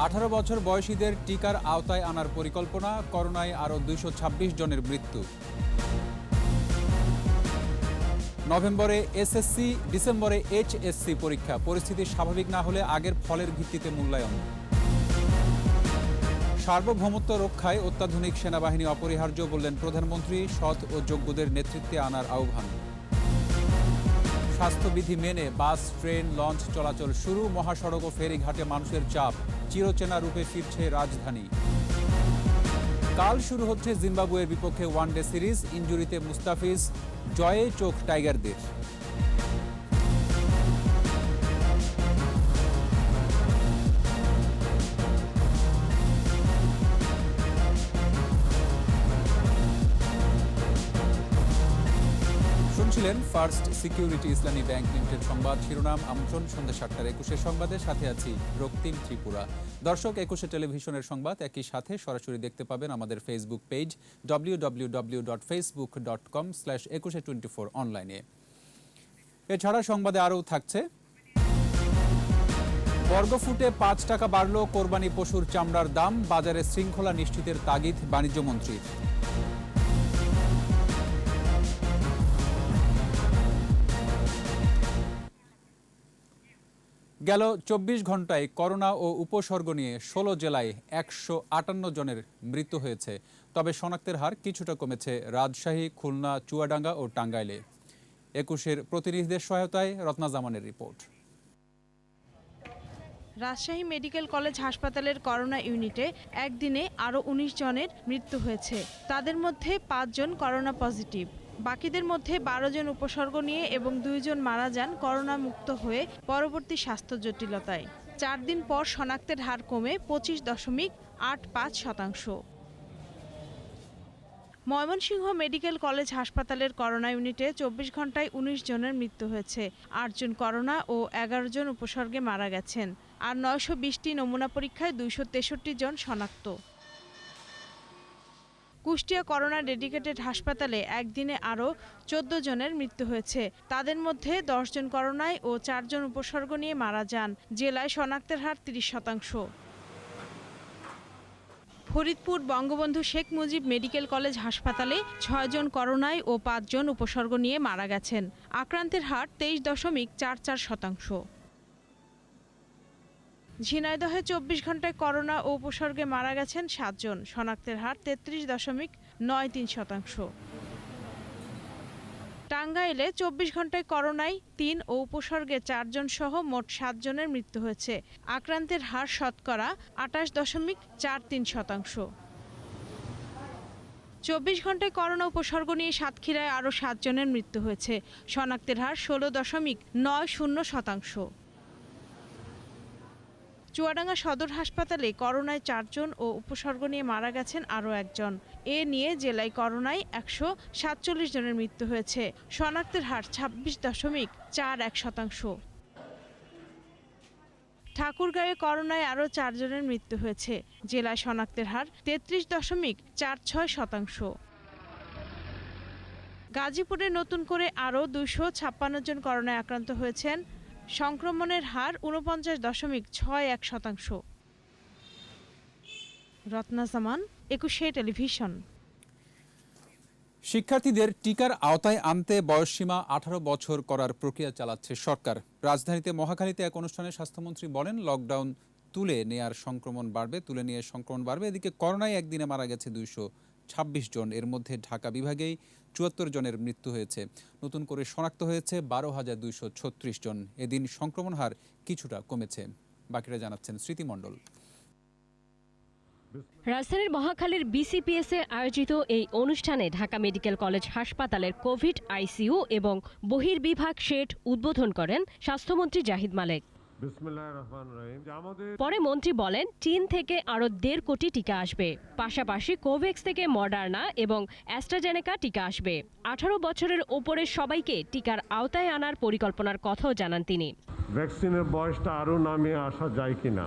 18 বছর বয়সীদের টিকার আওতায় আনার পরিকল্পনা, করোনায় আরও 226 জনের মৃত্যু। নভেম্বরে এসএসসি, ডিসেম্বরে এইচএসসি পরীক্ষা, পরিস্থিতি স্বাভাবিক না হলে আগের ফলের ভিত্তিতে মূল্যায়ন। সার্বভৌমত্ব রক্ষায় অত্যাধুনিক সেনাবাহিনী অপরিহার্য, বললেন প্রধানমন্ত্রী, সৎ ও যোগ্যদের নেতৃত্বে আনার আহ্বান। স্বাস্থ্যবিধি মেনে বাস, ট্রেন, লঞ্চ চলাচল শুরু, মহাসড়ক ও ফেরিঘাটে মানুষের চাপ, চিরচেনা রূপে ফিরছে রাজধানী। কাল শুরু হচ্ছে জিম্বাবুয়ের বিপক্ষে ওয়ানডে সিরিজ, ইনজুরিতে মুস্তাফিজ, জয়ে চোখ টাইগারদের। শুনছিলেন ফার্স্ট সিকিউরিটি ইসলামী ব্যাংক লিমিটেড সংবাদ শিরোনাম। আমন্ত্রণ সন্ধ্যা 7:21 সংবাদের সাথে আছি রক্তিম ত্রিপুরা। দর্শক, 21 টেলিভিশনের সংবাদ একই সাথে সরাসরি দেখতে পাবেন আমাদের ফেসবুক পেজ www.facebook.com/2124 অনলাইনে। এছাড়া সংবাদে আরও থাকছে, বর্গফুটে 5 টাকা বাড়ল কোরবানি পশুর চামড়ার দাম, বাজারে শৃঙ্খলা নিশ্চিতের তাগিদ বাণিজ্যমন্ত্রীর। গেল 24 ঘন্টায় করোনা ও উপসর্গ নিয়ে 16 জেলায় 158 জনের মৃত্যু হয়েছে। তবে শনাক্তের হার কিছুটা কমেছে রাজশাহী, খুলনা, চুয়াডাঙ্গা ও টাঙ্গাইলে। 21-এর প্রতিনিধিদের সহায়তায় রত্না জামানের রিপোর্ট। রাজশাহী মেডিকেল কলেজ হাসপাতালের করোনা ইউনিটে একদিনে আরও 19 জনের মৃত্যু হয়েছে। তাদের মধ্যে 5 জন করোনা পজিটিভ। বাকিদের মধ্যে 12 জন উপসর্গ নিয়ে এবং 2 জন মারা যান করোনা মুক্ত হয়ে পরবর্তী স্বাস্থ্য জটিলতায়। 4 দিন পর শনাক্তের হার কমে 25.85%। ময়মনসিংহ মেডিকেল কলেজ হাসপাতালের করোনা ইউনিটে 24 ঘন্টায় 19 জনের মৃত্যু হয়েছে। 8 জন করোনা ও 11 জন উপসর্গে মারা গেছেন। আর 920টি নমুনা পরীক্ষায় 263 জন শনাক্ত। কুষ্টিয়া করোনা ডেডিকেটেড হাসপাতালে একদিনে আরও 14 জনের মৃত্যু হয়েছে। তাদের মধ্যে 10 জন করোনায় ও 4 জন উপসর্গ নিয়ে মারা যান। জেলায় শনাক্তের হার 30%। ফরিদপুর বঙ্গবন্ধু শেখ মুজিব মেডিকেল কলেজ হাসপাতালে 6 জন করোনায় ও 5 জন উপসর্গ নিয়ে মারা গেছেন। আক্রান্তের হার 23.44%। ঝিনাইদহে 24 ঘন্টায় করোনা ও উপসর্গে মারা গেছেন 7 জন। শনাক্তের হার 33.93%। টাঙ্গাইলে 24 ঘন্টায় করোনায় 3 ও উপসর্গে 4 জন সহ মোট 7 জনের মৃত্যু হয়েছে। আক্রান্তের হার শতকরা 28.43%। 24 ঘন্টায় করোনা উপসর্গ নিয়ে সাতক্ষীরায় আরও 7 জনের মৃত্যু হয়েছে। শনাক্তের হার 16.90%। চুয়াডাঙ্গা সদর হাসপাতালে করোনায় 4 জন ও উপসর্গ নিয়ে মারা গেছেন আরও 1 জন। এ নিয়ে জেলায় করোনায় 147 জনের মৃত্যু হয়েছে। শনাক্তের হার 26.41%। ঠাকুরগাঁয়ে করোনায় আরও 4 জনের মৃত্যু হয়েছে। জেলায় শনাক্তের হার 33.46%। গাজীপুরে নতুন করে আরও 256 জন করোনায় আক্রান্ত হয়েছেন। সংক্রমণের হার 49.61%। রত্না জামান, 21 টেলিভিশন। শিক্ষার্থীদের টিকার আওতায় আনতে বয়সসীমা 18 বছর করার প্রক্রিয়া চালাচ্ছে সরকার। রাজধানীতে মহাখালীতে এক অনুষ্ঠানে স্বাস্থ্যমন্ত্রী বলেন, লকডাউন তুলে নিয়ে সংক্রমণ বাড়বে। এদিকে করোনায় একদিনে মারা গেছে 226 জন। এর মধ্যে ঢাকা বিভাগেই 74 জনের মৃত্যু হয়েছে। নতুন করে শনাক্ত হয়েছে 12,236 জন। এদিন সংক্রমণ হার কিছুটা কমেছে। বাকিরা জানাচ্ছেন স্মৃতি মণ্ডল। রাজধানীর মহাখালীর বিসিপিএসে আয়োজিত এই অনুষ্ঠানে ঢাকা মেডিকেল কলেজ হাসপাতালের কোভিড আইসিইউ এবং বহির্বিভাগ শেড উদ্বোধন করেন স্বাস্থ্যমন্ত্রী জাহিদ মালেক। পরে মন্ত্রী বলেন, চীন থেকে আরও 1.5 কোটি টিকা আসবে। পাশাপাশি কোভ্যাক্স থেকে মডার্না এবং অ্যাস্ট্রাজেনেকা টিকা আসবে। 18 বছরের ওপরের সবাইকে টিকার আওতায় আনার পরিকল্পনার কথাও জানান তিনি। ভ্যাকসিনের বয়সটা আরও নামিয়ে আসা যায় কিনা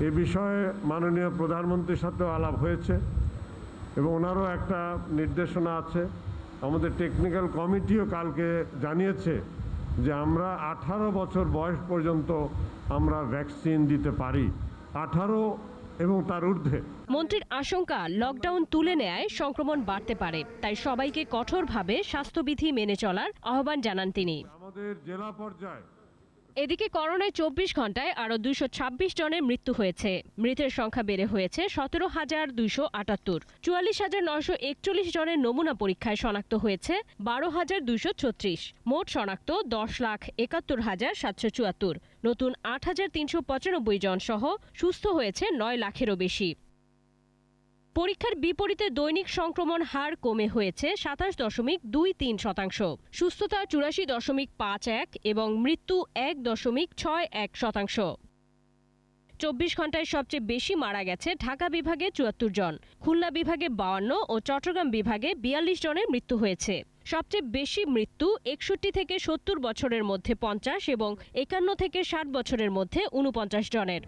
এ বিষয়ে মাননীয় প্রধানমন্ত্রীর সাথেও আলাপ হয়েছে এবং ওনারও একটা নির্দেশনা আছে। আমাদের টেকনিক্যাল কমিটিও কালকে জানিয়েছে যে আমরা 18 বছর বয়স পর্যন্ত আমরা ভ্যাকসিন দিতে পারি। 18 এবং তার ঊর্ধ্বে। মন্ত্রীর আশঙ্কা, লকডাউন তুলে নেয়ায় সংক্রমণ বাড়তে পারে, তাই সবাইকে কঠোরভাবে স্বাস্থ্যবিধি মেনে চলার আহ্বান জানান তিনি। আমাদের জেলা পর্যায়ে এদিকে করোনায় 24 ঘন্টায় আরও 226 জনের মৃত্যু হয়েছে। মৃতের সংখ্যা বেড়ে হয়েছে 17,278। 44,941 জনের নমুনা পরীক্ষায় শনাক্ত হয়েছে 12,236। মোট শনাক্ত 10,71,774। নতুন 8,395 জন সহ সুস্থ হয়েছে 9 লাখেরও বেশি। পরীক্ষার বিপরীতে দৈনিক সংক্রমণ হার কমে হয়েছে 27.23%, সুস্থতা 84.51 এবং মৃত্যু 1.61%। 24 ঘন্টায় সবচেয়ে বেশি মারা গেছে ঢাকা বিভাগে 74 জন, খুলনা বিভাগে 52 ও চট্টগ্রাম বিভাগে 42 জনের মৃত্যু হয়েছে। সবচেয়ে বেশি মৃত্যু 61 থেকে 70 বছরের মধ্যে 50 এবং 51 থেকে 60 বছরের মধ্যে 49 জনের।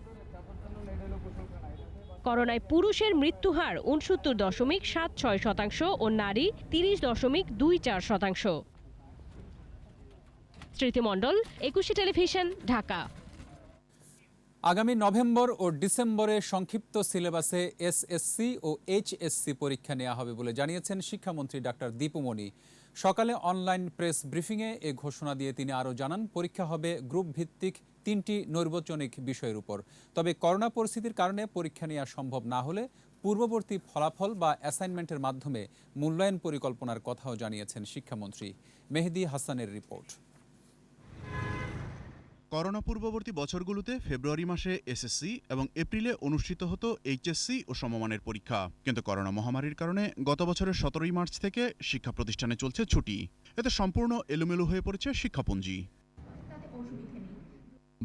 করোনায় পুরুষের মৃত্যুহার 69.76% ও নারী 30.24%। স্মৃতি মণ্ডল, একুশে টেলিভিশন, ঢাকা। আগামী নভেম্বর ও ডিসেম্বরে সংক্ষিপ্ত সিলেবাসে এসএসসি ও এইচএসসি পরীক্ষা নেওয়া হবে বলে জানিয়েছেন শিক্ষামন্ত্রী ডাক্তার দীপু মনি। সকালে অনলাইন প্রেস ব্রিফিংয়ে এ ঘোষণা দিয়ে তিনি আরও জানান, পরীক্ষা হবে গ্রুপ ভিত্তিক 3টি নৈর্বাচনিক বিষয়ের উপর। তবে করোনা পরিস্থিতির কারণে পরীক্ষা নেওয়া সম্ভব না হলে পূর্ববর্তী ফলাফল বা অ্যাসাইনমেন্টের মাধ্যমে মূল্যায়ন পরিকল্পনার কথাও জানিয়েছেন শিক্ষামন্ত্রী। মেহেদী হাসানের রিপোর্ট। করোনা পূর্ববর্তী বছরগুলোতে ফেব্রুয়ারি মাসে এসএসসি এবং এপ্রিলে অনুষ্ঠিত হতো এইচএসসি ও সমমানের পরীক্ষা। কিন্তু করোনা মহামারীর কারণে গত বছরের 17 মার্চ থেকে শিক্ষা প্রতিষ্ঠানে চলছে ছুটি। এতে সম্পূর্ণ এলোমেলো হয়ে পড়েছে শিক্ষাপুঞ্জি।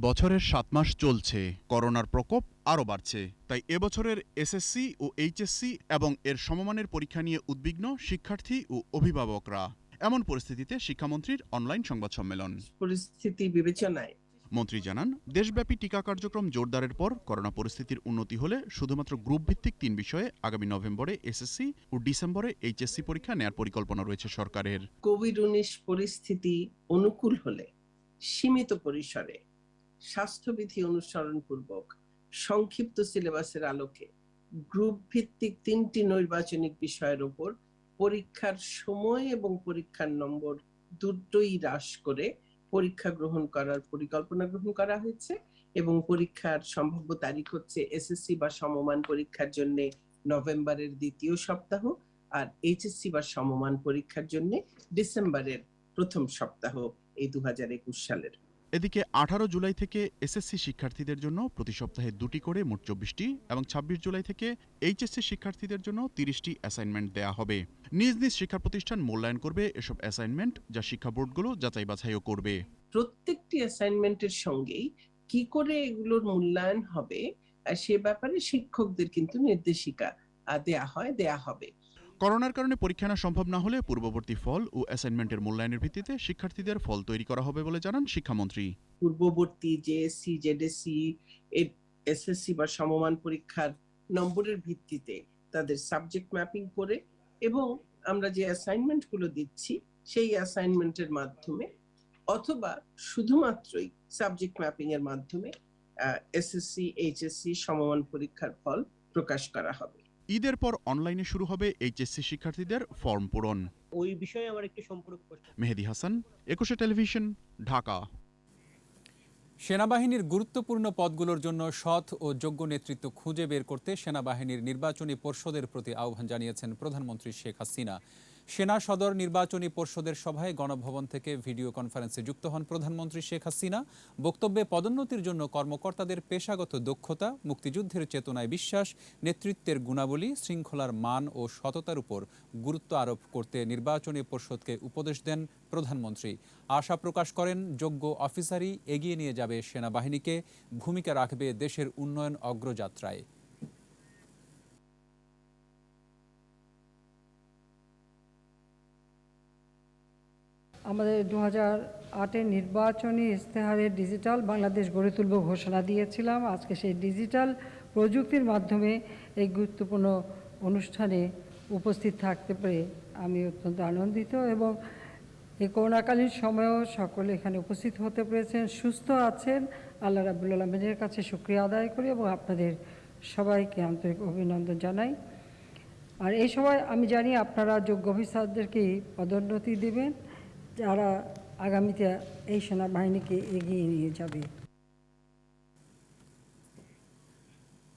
বছরের 7 মাস চলছে, করোনার প্রকোপ আরও বাড়ছে। তাই এবছরের এসএসসি ও এইচএসসি এবং এর সমমানের পরীক্ষা নিয়ে উদ্বিগ্ন শিক্ষার্থী ও অভিভাবকরা। এমন পরিস্থিতিতে শিক্ষামন্ত্রীর অনলাইন সংবাদ সম্মেলন। পরিস্থিতি বিবেচনায় মন্ত্রী জানান, দেশব্যাপী টিকা কার্যক্রম জোরদারের পর করোনা পরিস্থিতির উন্নতি হলে শুধুমাত্র গ্রুপ ভিত্তিক 3 বিষয়ে আগামী নভেম্বরে এসএসসি ও ডিসেম্বরে এইচএসসি পরীক্ষা নেয়ার পরিকল্পনা রয়েছে সরকারের। কোভিড-19 পরিস্থিতি অনুকূল হলে সীমিত পরিসরে স্বাস্থ্যবিধি অনুসরণ পূর্বক সংক্ষিপ্ত সিলেবাসের আলোকে গ্রুপ ভিত্তিক 3টি নৈর্বাচনিক বিষয়ের উপর পরীক্ষার সময় এবং পরীক্ষার নম্বর দুটোই হ্রাস করে পরীক্ষা গ্রহণ করার পরিকল্পনা গ্রহণ করা হয়েছে এবং পরীক্ষার সম্ভাব্য তারিখ হচ্ছে এসএসসি বা সমমান পরীক্ষার জন্য নভেম্বরের দ্বিতীয় সপ্তাহ, আর এইচএসসি বা সমমান পরীক্ষার জন্য ডিসেম্বরের প্রথম সপ্তাহ এই 2021 সালের। এদিকে 18 জুলাই থেকে এসএসসি শিক্ষার্থীদের জন্য প্রতি সপ্তাহে 2টি করে মোট 24টি এবং 26 জুলাই থেকে এইচএসসি শিক্ষার্থীদের জন্য 30টি অ্যাসাইনমেন্ট দেয়া হবে। নিজ নিজ শিক্ষা প্রতিষ্ঠান মূল্যায়ন করবে এসব অ্যাসাইনমেন্ট, যা শিক্ষা বোর্ডগুলো যাচাই বাছাইও করবে। প্রত্যেকটি অ্যাসাইনমেন্টের সঙ্গেই কি করে এগুলোর মূল্যায়ন হবে সে ব্যাপারে শিক্ষকদের কিন্তু নির্দেশিকা দেয়া হবে। করোনার কারণে পরীক্ষা নেওয়া সম্ভব না হলে পূর্ববর্তী ফল ও অ্যাসাইনমেন্টের মূল্যায়নের ভিত্তিতে শিক্ষার্থীদের ফল তৈরি করা হবে বলে জানান শিক্ষামন্ত্রী। পূর্ববর্তী জেএসসি, জেডএসসি, এসএসসি বা সমমান পরীক্ষার নম্বরের ভিত্তিতে তাদের সাবজেক্ট ম্যাপিং করে এবং আমরা যে অ্যাসাইনমেন্টগুলো দিচ্ছি সেই অ্যাসাইনমেন্টের মাধ্যমে অথবা শুধুমাত্রই সাবজেক্ট ম্যাপিং এর মাধ্যমে এসএসসি, এইচএসসি সমমান পরীক্ষার ফল প্রকাশ করা হবে। ঈদের পর অনলাইনে শুরু হবে এইচএসসি শিক্ষার্থীদের ফর্ম পূরণ। ওই বিষয়ে আমার একটু সম্পর্ক। মেহেদী হাসান, একুশে টেলিভিশন, ঢাকা। সেনাবাহিনীর গুরুত্বপূর্ণ পদগুলোর জন্য সৎ ও যোগ্য নেতৃত্ব খুঁজে বের করতে সেনাবাহিনীর নির্বাচনী পর্ষদের প্রতি আহ্বান জানিয়েছেন প্রধানমন্ত্রী শেখ হাসিনা। সেনা সদর নির্বাচনী পর্ষদের সভায় গণভবন থেকে ভিডিও কনফারেন্সে যুক্ত হন প্রধানমন্ত্রী শেখ হাসিনা। বক্তব্যে পদোন্নতির জন্য কর্মকর্তাদের পেশাগত দক্ষতা, মুক্তিযুদ্ধের চেতনায় বিশ্বাস, নেতৃত্বের গুণাবলী, শৃঙ্খলার মান ও সততার উপর গুরুত্ব আরোপ করতে নির্বাচনী পর্ষদকে উপদেশ দেন প্রধানমন্ত্রী। আশা প্রকাশ করেন, যোগ্য অফিসারই এগিয়ে নিয়ে যাবে সেনাবাহিনীকে, ভূমিকা রাখবে দেশের উন্নয়ন অগ্রযাত্রায়। আমাদের 2008-এর নির্বাচনী ইশতেহারে ডিজিটাল বাংলাদেশ গড়ে তুলব ঘোষণা দিয়েছিলাম। আজকে সেই ডিজিটাল প্রযুক্তির মাধ্যমে এই গুরুত্বপূর্ণ অনুষ্ঠানে উপস্থিত থাকতে পেরে আমি অত্যন্ত আনন্দিত এবং এই করোনাকালীন সময়েও সকলে এখানে উপস্থিত হতে পেরেছেন, সুস্থ আছেন, আল্লাহ রাব্বুল আলামিনের কাছে শুকরিয়া আদায় করি এবং আপনাদের সবাইকে আন্তরিক অভিনন্দন জানাই। আর এই সময় আমি জানি আপনারা যোগ্য অফিসারদেরকে পদোন্নতি দেবেন, যারা আগামীতে এই সেনাবাহিনীকে এগিয়ে নিয়ে যাবে।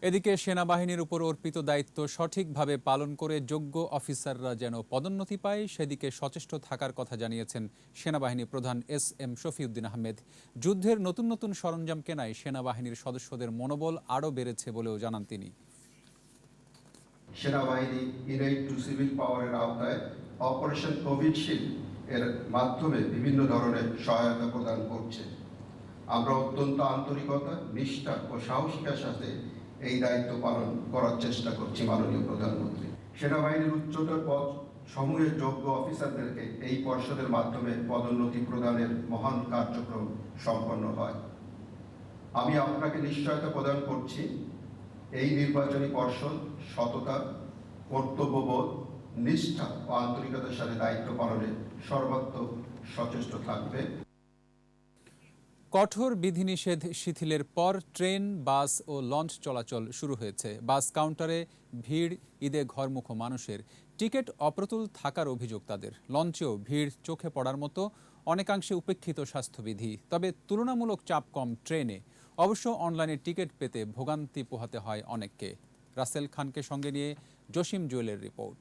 এদিকে সেনাবাহিনীর উপর অর্পিত দায়িত্ব সঠিকভাবে পালন করে যোগ্য অফিসাররা যেন পদোন্নতি পায় সেদিকে সচেষ্ট থাকার কথা জানিয়েছেন সেনাবাহিনী প্রধান এস.এম. শফিউদ্দিন আহমেদ। যুদ্ধের নতুন নতুন সরঞ্জাম কেনায় সেনাবাহিনীর সদস্যদের মনোবল আরও বেড়েছে বলেও জানান তিনি। সেনাবাহিনী ইনএইড টু সিভিল পাওয়ারের আওতায় অপারেশন কোভিডশিল্ড এর মাধ্যমে বিভিন্ন ধরনের সহায়তা প্রদান করছে। আমরা অত্যন্ত আন্তরিকতা, নিষ্ঠা ও সাহসিকতার সাথে এই দায়িত্ব পালন করার চেষ্টা করছি। মাননীয় প্রধানমন্ত্রী, সেনাবাহিনীর উচ্চতর পদ সমূহের যোগ্য অফিসারদেরকে এই পর্ষদের মাধ্যমে পদোন্নতি প্রদানের মহান কার্যক্রম সম্পন্ন হয়। আমি আপনাকে নিশ্চয়তা প্রদান করছি এই নির্বাচনী পর্ষদ সততা, কর্তব্যবোধ, নিষ্ঠা ও আন্তরিকতার সাথে দায়িত্ব পালনে সর্বাত্মক সচেষ্ট থাকবে। কঠোর বিধিনিষেধ শিথিলের পর ট্রেন, বাস ও লঞ্চ চলাচল শুরু হয়েছে। বাস কাউন্টারে ভিড়, ঈদে ঘরমুখো মানুষের, টিকিট অপ্রতুল থাকার অভিযোগ তাদের। লঞ্চেও ভিড় চোখে পড়ার মতো, অনেকাংশে উপেক্ষিত স্বাস্থ্যবিধি। তবে তুলনামূলক চাপ কম ট্রেনে। অবশ্য অনলাইনে টিকিট পেতে ভোগান্তি পোহাতে হয় অনেককে। রাসেল খানকে সঙ্গে নিয়ে জসিম জুয়েলের রিপোর্ট।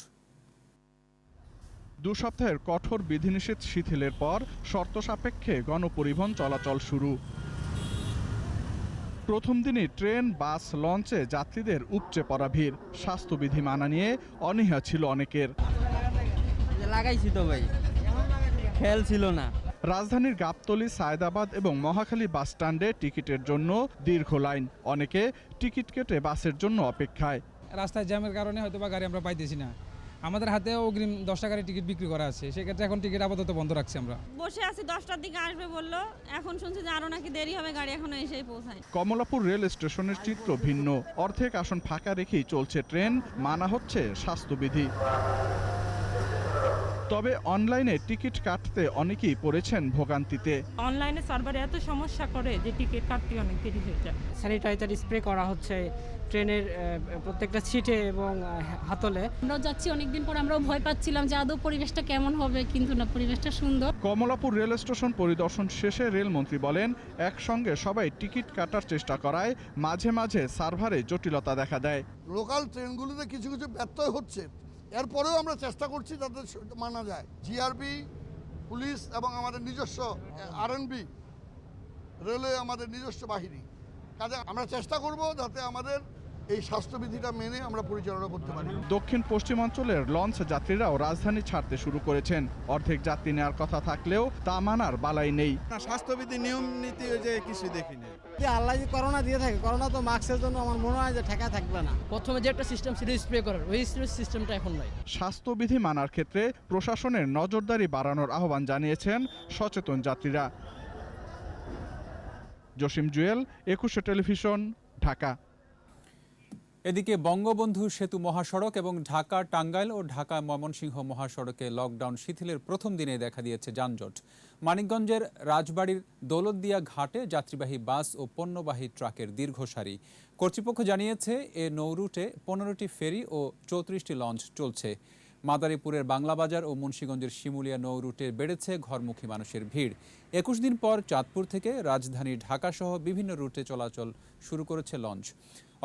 2 সপ্তাহের কঠোর বিধিনিষেধ শিথিলের পর শর্ত সাপেক্ষে গণপরিবহন চলাচল শুরু। প্রথম দিনই ট্রেন, বাস, লঞ্চে যাত্রীদের উপচে পড়া ভিড়। স্বাস্থ্যবিধি মানা নিয়ে অনীহা ছিল অনেকের। লাগাইছি তো ভাই, খেয়াল ছিল না। রাজধানীর গাবতলী, সায়দাবাদ এবং মহাখালী বাস স্ট্যান্ডে টিকিটের জন্য দীর্ঘ লাইন। অনেকে টিকিট কেটে বাসের জন্য অপেক্ষায়। রাস্তায় জ্যামের কারণে হয়তো বা গাড়ি আমরা পাইতেছি না। আমাদের হাতে অগ্রিম 10 টাকার টিকিট বিক্রি করা আছে, সেক্ষেত্রে এখন টিকিট আপাতত বন্ধ রাখছি। আমরা বসে আছি, 10টার দিকে আসবে বললো, এখন শুনছি যে আরো নাকি দেরি হবে, গাড়ি এখনো এসেই পৌঁছায়। কমলাপুর রেল স্টেশনের চিত্র ভিন্ন। অর্ধেক আসন ফাঁকা রেখেই চলছে ট্রেন, মানা হচ্ছে স্বাস্থ্যবিধি। তবে অনলাইনে টিকিট কাটতে অনেকেই পড়েছেন ভোগান্তিতে। অনলাইনে সার্ভারে এত সমস্যা করে যে টিকিট কাটতে অনেক দেরি হয়ে যায়। স্যানিটাইজার স্প্রে করা হচ্ছে ট্রেনের প্রত্যেকটা সিটে এবং হাতলে। আমরা যাচ্ছি অনেকদিন পর, আমরাও ভয় পাচ্ছিলাম যে আদৌ পরিবেশটা কেমন হবে, কিন্তু না, পরিবেশটা সুন্দর। কমলাপুর রেল স্টেশন পরিদর্শন শেষে রেলমন্ত্রী বলেন, একসঙ্গে সবাই টিকিট কাটার চেষ্টা করায় মাঝে মাঝে সার্ভারে জটিলতা দেখা দেয়। লোকাল ট্রেনগুলিতে কিছু কিছু ব্যত্যয় হচ্ছে, এরপরেও আমরা চেষ্টা করছি যাতে মানা যায়। জিআরবি, পুলিশ এবং আমাদের নিজস্ব আরএনবি, রেলওয়ে আমাদের নিজস্ব বাহিনী, কাজে আমরা চেষ্টা করব যাতে আমাদের এই স্বাস্থ্যবিধিটা মেনে আমরা পরিচালনা করতে পারি। দক্ষিণ পশ্চিমাঞ্চলের লঞ্চ যাত্রীরাও রাজধানী ছাড়তে শুরু করেছেন। অর্ধেক যাত্রী নেওয়ার কথা থাকলেও তা মানার বালাই নেই। স্বাস্থ্যবিধি নিয়ম নীতি যে কিছু দেখিনি। আল্লাহ যদি করোনা দিয়ে থাকে, করোনা তো মাস্কের জন্য আমার মনে হয় যে ঠেকা থাকবে না। প্রথমে যে একটা সিস্টেম ছিল স্প্রে করার, ওই সিস্টেমটা এখন নাই। স্বাস্থ্যবিধি মানার ক্ষেত্রে প্রশাসনের নজরদারি বাড়ানোর আহ্বান জানিয়েছেন সচেতন যাত্রীরা। জসিম জুয়েল, 21 টেলিভিশন, ঢাকা। এদিকে বঙ্গবন্ধু সেতু মহাসড়ক এবং ঢাকা টাঙ্গাইল ও ঢাকা ময়মনসিংহ মহাসড়কে লকডাউন শিথিলের প্রথম দিনে দেখা দিয়েছে যানজট। মানিকগঞ্জের রাজবাড়ির দৌলতদিয়া ঘাটে যাত্রীবাহী বাস ও পণ্যবাহী ট্রাকের দীর্ঘ সারি। কর্তৃপক্ষ জানিয়েছে, এ নৌরুটে 15টি ফেরি ও 34টি লঞ্চ চলছে। মাদারীপুরের বাংলাবাজার ও মুন্সিগঞ্জের শিমুলিয়া নৌরুটে বেড়েছে ঘরমুখী মানুষের ভিড়। 21 দিন পর চাঁদপুর থেকে রাজধানী ঢাকাসহ বিভিন্ন রুটে চলাচল শুরু করেছে লঞ্চ।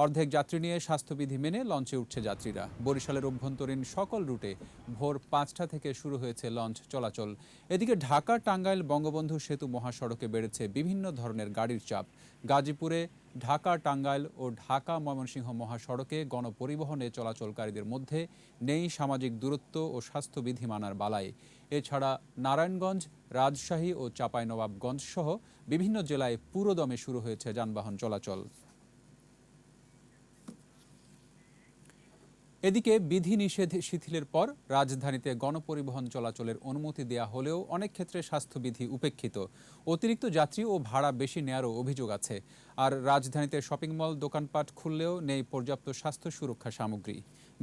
অর্ধেক যাত্রী নিয়ে স্বাস্থ্যবিধি মেনে লঞ্চে উঠছে যাত্রীরা। বরিশালের অভ্যন্তরীণ সকল রুটে ভোর 5টা থেকে শুরু হয়েছে লঞ্চ চলাচল। এদিকে ঢাকা টাঙ্গাইল বঙ্গবন্ধু সেতু মহাসড়কে বেড়েছে বিভিন্ন ধরনের গাড়ির চাপ। গাজীপুরে ঢাকা টাঙ্গাইল ও ঢাকা ময়মনসিংহ মহাসড়কে গণপরিবহনে চলাচলকারীদের মধ্যে নেই সামাজিক দূরত্ব ও স্বাস্থ্যবিধি মানার বালাই। এছাড়া নারায়ণগঞ্জ, রাজশাহী ও চাঁপাইনবাবগঞ্জ সহ বিভিন্ন জেলায় পুরোদমে শুরু হয়েছে যানবাহন চলাচল। এদিকে বিধিনিষেধ শিথিলের পর রাজধানীতে গণপরিবহন চলাচলের অনুমতি দেয়া হলেও অনেক ক্ষেত্রে স্বাস্থ্যবিধি উপেক্ষিত। অতিরিক্ত যাত্রী ও ভাড়া বেশি নেয়ারও অভিযোগ আছে। আর রাজধানীতে শপিং মল, দোকানপাট খুললেও নেই পর্যাপ্ত স্বাস্থ্য সুরক্ষা সামগ্রী।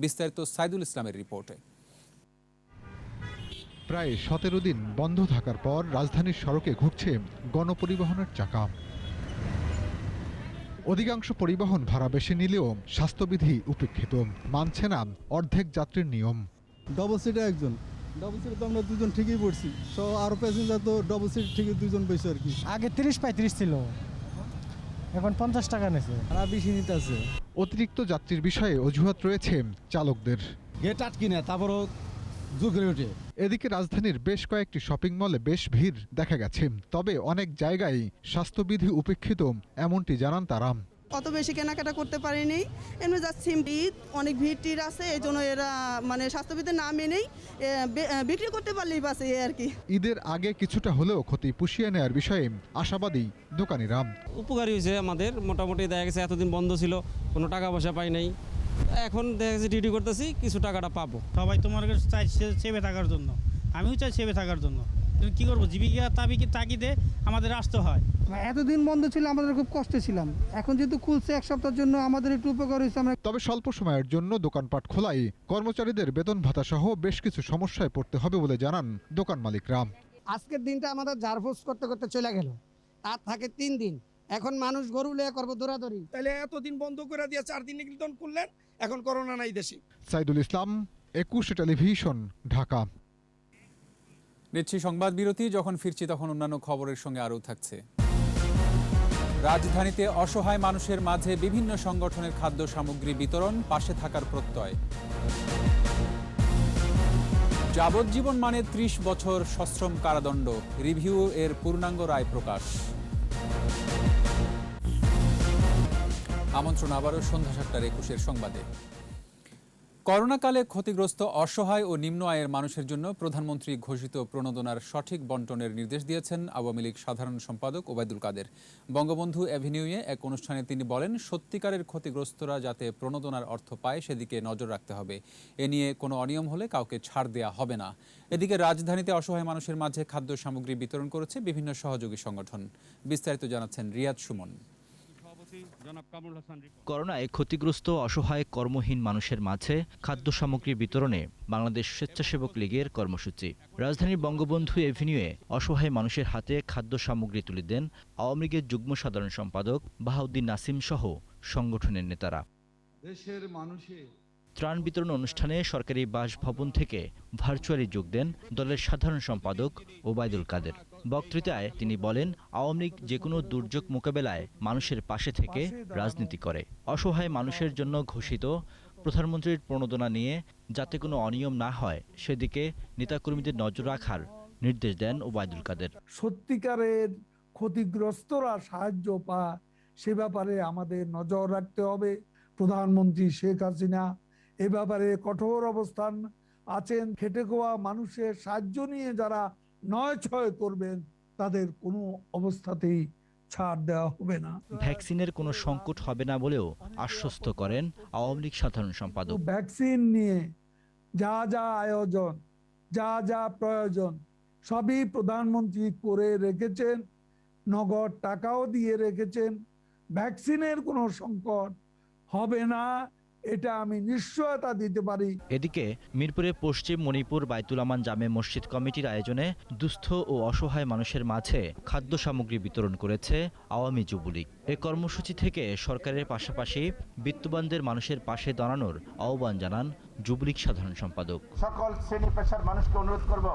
বিস্তারিত সাইদুল ইসলামের রিপোর্টে। প্রায় 17 দিন বন্ধ থাকার পর রাজধানীর সড়কে ঘুরছে গণপরিবহনের চাকা। অধিকাংশ পরিবহন ভাড়া বেশি নিলেও স্বাস্থ্যবিধি উপেক্ষিত, মানছে না অর্ধেক যাত্রীর নিয়ম। ডবল সিটে একজন, ডবল সিটে তো আমরা দুজন ঠিকই পড়ছি, সো আরো প্যাসেঞ্জার তো ডবল সিট ঠিকই দুজন বেশি আর কি। আগে 30-35 ছিল, এখন 50 টাকা নেছে, আর বেশি নিতে আছে। অতিরিক্ত যাত্রীর বিষয়ে অজুহাত রয়েছে চালকদের। গেট আটকি না, তারপরও জোরে ওঠে। এদিকে রাজধানীর বেশ কয়েকটি শপিং মলে বেশ ভিড় দেখা গেছে, তবে অনেক জায়গায় স্বাস্থ্যবিধি উপেক্ষিত এমনটি জানান তারা। অত বেশি কেনাকাটা করতে পারিনি, এমনি যাচ্ছি, ঈদ অনেক ভিড় টির আছে, এই জন্য এরা মানে স্বাস্থ্যবিধি না মেনেই বিক্রি করতে পারলেই বাসে আর কি। ঈদের আগে কিছুটা হলেও ক্ষতি পুষিয়ে নেওয়ার বিষয়ে আশাবাদী দোকানিরা। উপকারী হয়েছে আমাদের, মোটামুটি দেখা গেছে এতদিন বন্ধ ছিল, কোনো টাকা পয়সা পাই নাই, এখন দেখা গেছে ডিউটি করতেছি, কিছু টাকাটা পাবো। সবাই তোমার চাই সেবে থাকার জন্য, আমিও চাই সেবে থাকার জন্য, কি করবো, জীবিকা তাগিদে আমাদের আসতে হয়। এতদিন বন্ধ ছিল, আমাদের খুব কষ্টে ছিলাম, এখন যেহেতু খুলছে এক সপ্তাহের জন্য আমাদের একটু উপকার হয়েছে। তবে স্বল্প সময়ের জন্য দোকানপাট খোলায় কর্মচারীদের বেতন ভাতা সহ বেশ কিছু সমস্যায় পড়তে হবে বলে জানান দোকান মালিকরা। আজকের দিনটা আমাদের ঝাড়ফুঁস করতে করতে চলে গেল, আর থাকে 3 দিন, এখন মানুষ গরু লিয়ে করবো দৌড়াদৌড়ি। তাহলে এতদিন বন্ধ করে দিয়ে 4 দিন নির্ধারণ করলেন, এখন করোনা নাই দেশে। সাইদুল ইসলাম, 21 টেলিভিশন, ঢাকা। নিচ্ছি সংবাদ বিরতি, যখন ফিরছি তখন অন্যান্য খবরের সঙ্গে আরও থাকছে। রাজধানীতে অসহায় মানুষের মাঝে বিভিন্ন সংগঠনের খাদ্য সামগ্রী বিতরণ, পাশে থাকার প্রত্যয়। যাবজ্জীবন মানে 30 বছর সশ্রম কারাদণ্ড, রিভিউ এর পূর্ণাঙ্গ রায় প্রকাশ। আমন্ত্রণ আবারও সন্ধ্যা 7:21 সংবাদে। করোনাকালে ক্ষতিগ্রস্ত অসহায় ও নিম্ন আয়ের মানুষের জন্য প্রধানমন্ত্রী ঘোষিত প্রণোদনার সঠিক বন্টনের নির্দেশ দিয়েছেন আওয়ামী লীগ সাধারণ সম্পাদক ওবায়দুল কাদের। বঙ্গবন্ধু অ্যাভিনিউয়ে এক অনুষ্ঠানে তিনি বলেন, সত্যিকারের ক্ষতিগ্রস্তরা যাতে প্রণোদনার অর্থ পায় সেদিকে নজর রাখতে হবে। এ নিয়ে কোনো অনিয়ম হলে কাউকে ছাড় দেয়া হবে না। এদিকে রাজধানীতে অসহায় মানুষের মাঝে খাদ্য সামগ্রী বিতরণ করেছে বিভিন্ন সহযোগী সংগঠন। বিস্তারিত জানাচ্ছেন রিয়াদ সুমন। করোনায় ক্ষতিগ্রস্ত অসহায় কর্মহীন মানুষের মাঝে খাদ্য সামগ্রী বিতরণে বাংলাদেশ স্বেচ্ছাসেবক লীগের কর্মসূচি। রাজধানীর বঙ্গবন্ধু এভিনিউয়ে অসহায় মানুষের হাতে খাদ্য সামগ্রী তুলে দেন আওয়ামী লীগের যুগ্ম সাধারণ সম্পাদক বাহাউদ্দিন নাসিম সহ সংগঠনের নেতারা। দেশের মানুষের ত্রাণ বিতরণ অনুষ্ঠানে সরকারি বাসভবন থেকে ভার্চুয়ালি যোগ দেন দলের সাধারণ সম্পাদক ওবায়দুল কাদের। বক্তৃতায় তিনি বলেন, আওয়ামী লীগ যেকোনো দুর্যোগ মোকাবেলায় মানুষের পাশে থেকে রাজনীতি করে। অসহায় মানুষের জন্য ঘোষিত প্রধানমন্ত্রীর প্রণোদনা নিয়ে যাতে কোনো অনিয়ম না হয় সেদিকে নেতাকর্মীদের নজর রাখার নির্দেশ দেন ওবায়দুল কাদের। সত্যিকারের ক্ষতিগ্রস্তরা সাহায্য পায় সে ব্যাপারে আমাদের নজর রাখতে হবে। প্রধানমন্ত্রী শেখ হাসিনা এ ব্যাপারে কঠোর অবস্থান আছেন। খেটে খাওয়া মানুষের সাহায্য নিয়ে যারা নয়-ছয় করবেন তাদের কোনো অবস্থাতেই ছাড় দেওয়া হবে না। ভ্যাকসিনের কোনো সংকট হবে না বলেও আশ্বস্ত করেন আওয়ামী লীগ সাধারণ সম্পাদক। ভ্যাকসিন নিয়ে যা যা আয়োজন, যা যা প্রয়োজন সবই প্রধানমন্ত্রী করে রেখেছেন, নগদ টাকাও দিয়ে রেখেছেন। ভ্যাকসিনের কোনো সংকট হবে না, এটা আমি নিশ্চয়তা দিতে পারি। এদিকে মিরপুরে পশ্চিম মণিপুর বাইতুল আমান জামে মসজিদ কমিটির আয়োজনে দুস্থ ও অসহায় মানুষের মাঝে খাদ্য সামগ্রী বিতরণ করেছে আওয়ামী যুবলীগ। এই কর্মসূচি থেকে সরকারের পাশাপাশি বিত্তবানদের মানুষের পাশে দাঁড়ানোর আহ্বান জানান যুবলীগ সাধারণ সম্পাদক। সকল শ্রেণী পেশার মানুষকে অনুরোধ করব,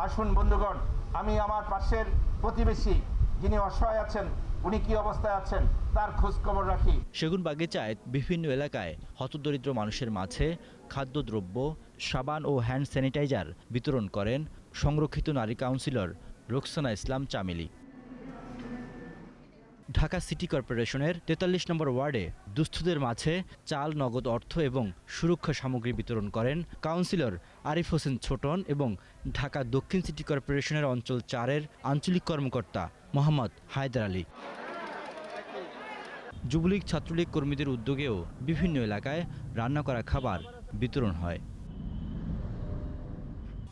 আসুন বন্ধুগণ, আমি আমার পাশের প্রতিবেশী যিনি অসহায় আছেন, উনি কি অবস্থায় আছেন তার খোঁজ খবর রাখি। সেগুনবাগিচায় বিভিন্ন এলাকায় হতদরিদ্র মানুষের মাঝে খাদ্যদ্রব্য, সাবান ও হ্যান্ড স্যানিটাইজার বিতরণ করেন সংরক্ষিত নারী কাউন্সিলর রোকসানা ইসলাম চামেলি। ঢাকা সিটি কর্পোরেশনের 43 নম্বর ওয়ার্ডে দুস্থদের মাঝে চাল, নগদ অর্থ এবং সুরক্ষা সামগ্রী বিতরণ করেন কাউন্সিলর আরিফ হোসেন ছোটন এবং ঢাকা দক্ষিণ সিটি কর্পোরেশনের অঞ্চল 4-এর আঞ্চলিক কর্মকর্তা মোহাম্মদ হায়দার আলী। যুবলীগ ছাত্রলীগ কর্মীদের উদ্যোগেও বিভিন্ন এলাকায় রান্না করা খাবার বিতরণ হয়।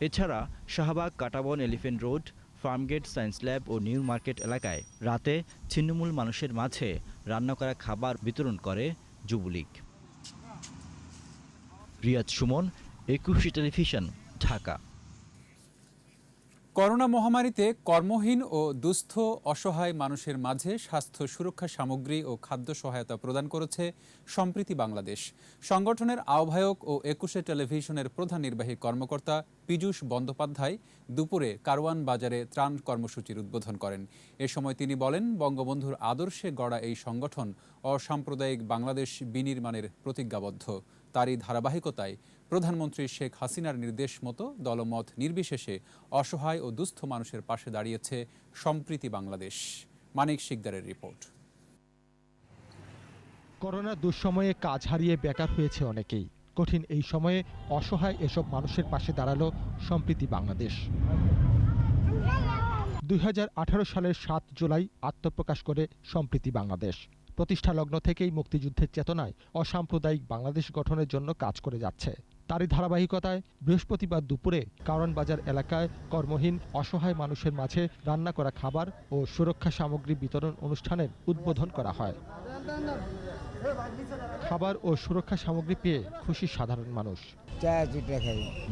এছাড়া Shahbag, Katabon, Elephant Road, Farmgate, Science Lab ও নিউ মার্কেট এলাকায় রাতে ছিন্নমূল মানুষের মাঝে রান্না করা খাবার বিতরণ করে যুবলীগ। রিয়াদ সুমন, 21 টেলিভিশন, ঢাকা। করোনা মহামারীতে কর্মহীন ও দুস্থ অসহায় মানুষের মাঝে স্বাস্থ্য সুরক্ষা সামগ্রী ও খাদ্য সহায়তা প্রদান করেছে সম্প্রীতি বাংলাদেশ। সংগঠনের আহ্বায়ক ও ২১ টেলিভিশনের প্রধান নির্বাহী কর্মকর্তা পীযূষ বন্দ্যোপাধ্যায় দুপুরে কারওয়ান বাজারে ত্রাণ কর্মসূচির উদ্বোধন করেন। এ সময় তিনি বলেন, বঙ্গবন্ধুর আদর্শে গড়া এই সংগঠন অসাম্প্রদায়িক বাংলাদেশ বিনির্মাণের প্রতিজ্ঞাবদ্ধ। তারই ধারাবাহিকতায় প্রধানমন্ত্রী শেখ হাসিনার নির্দেশ মতো দলমত নির্বিশেষে অসহায় ও দুস্থ মানুষের পাশে দাঁড়িয়েছে সম্প্রীতি বাংলাদেশ। মানিক শিকদারের রিপোর্ট। করোনা দুঃসময়ে কাজ হারিয়ে বেকার হয়েছে অনেকেই। কঠিন এই সময়ে অসহায় এসব মানুষের পাশে দাঁড়ালো সম্প্রীতি বাংলাদেশ। ২০১৮ সালের ৭ জুলাই আত্মপ্রকাশ করে সম্প্রীতি বাংলাদেশ। প্রতিষ্ঠা লগ্ন থেকেই মুক্তিযুদ্ধের চেতনায় অসাম্প্রদায়িক বাংলাদেশ গঠনের জন্য কাজ করে যাচ্ছে। তারই ধারাবাহিকতায় বৃহস্পতিবার দুপুরে কারওয়ান বাজার এলাকায় কর্মহীন অসহায় মানুষের মাঝে রান্না করা খাবার ও সুরক্ষা সামগ্রী বিতরণ অনুষ্ঠানের উদ্বোধন করা হয়। খাবার ও সুরক্ষা সামগ্রী পেয়ে খুশি সাধারণ মানুষ।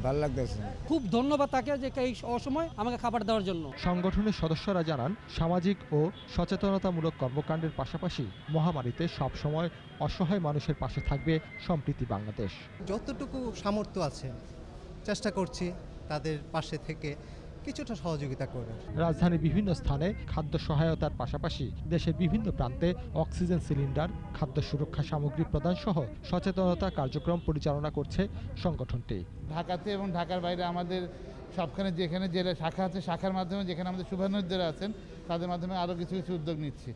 ভালো লাগতেছে। খুব ধন্যবাদ তাকে যে এই অসময় আমাকে খাবার দেওয়ার জন্য। সংগঠনের সদস্যরা জানান, সামাজিক ও সচেতনতামূলক কর্মকাণ্ডের পাশাপাশি মহামারীতে সব সময় অসহায় মানুষের পাশে থাকবে সম্প্রীতি বাংলাদেশ। যতটুকু সামর্থ্য আছে চেষ্টা করছি তাদের পাশে থেকে কিছুটা সহযোগিতা করে। রাজধানীর বিভিন্ন স্থানে খাদ্য সহায়তার পাশাপাশি দেশের বিভিন্ন প্রান্তে অক্সিজেন সিলিন্ডার, খাদ্য সুরক্ষা সামগ্রী প্রদান সহ সচেতনতা কার্যক্রম পরিচালনা করছে সংগঠনটি। ঢাকাতে এবং ঢাকার বাইরে আমাদের সবখানে যেখানে জেলা শাখা আছে, শাখার মাধ্যমে যেখানে আমাদের শুভানুদ্যোগীরা আছেন তাদের মাধ্যমে আরও কিছু কিছু উদ্যোগ নিচ্ছি।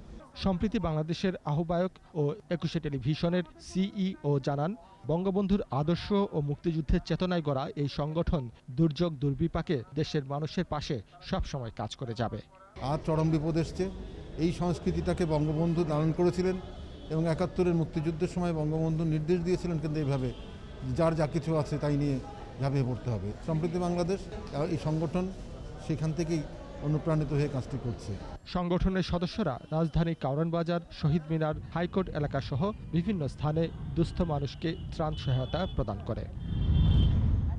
সম্প্রীতি বাংলাদেশের আহ্বায়ক ও ২১ টেলিভিশনের সিইও জানান, বঙ্গবন্ধুর আদর্শ ও মুক্তিযুদ্ধের চেতনায় গড়া এই সংগঠন দুর্যোগ দুর্বিপাকে দেশের মানুষের পাশে সবসময় কাজ করে যাবে। আর চরম বিপদ এসছে, এই সংস্কৃতিটাকে বঙ্গবন্ধু লালন করেছিলেন এবং ৭১-এর মুক্তিযুদ্ধের সময় বঙ্গবন্ধু নির্দেশ দিয়েছিলেন কিন্তু এইভাবে যার যা কিছু আছে তাই নিয়ে ঝাঁপিয়ে পড়তে হবে। সম্প্রীতি বাংলাদেশ এই সংগঠন সেখান থেকেই অনুপ্রাণিত হয়ে কাজটি করছে। সংগঠনের সদস্যরা রাজধানী কারওয়ান বাজার, শহীদ মিনার, হাইকোর্ট এলাকা সহ বিভিন্ন স্থানে দুস্থ মানুষকে ত্রাণ সহায়তা প্রদান করে।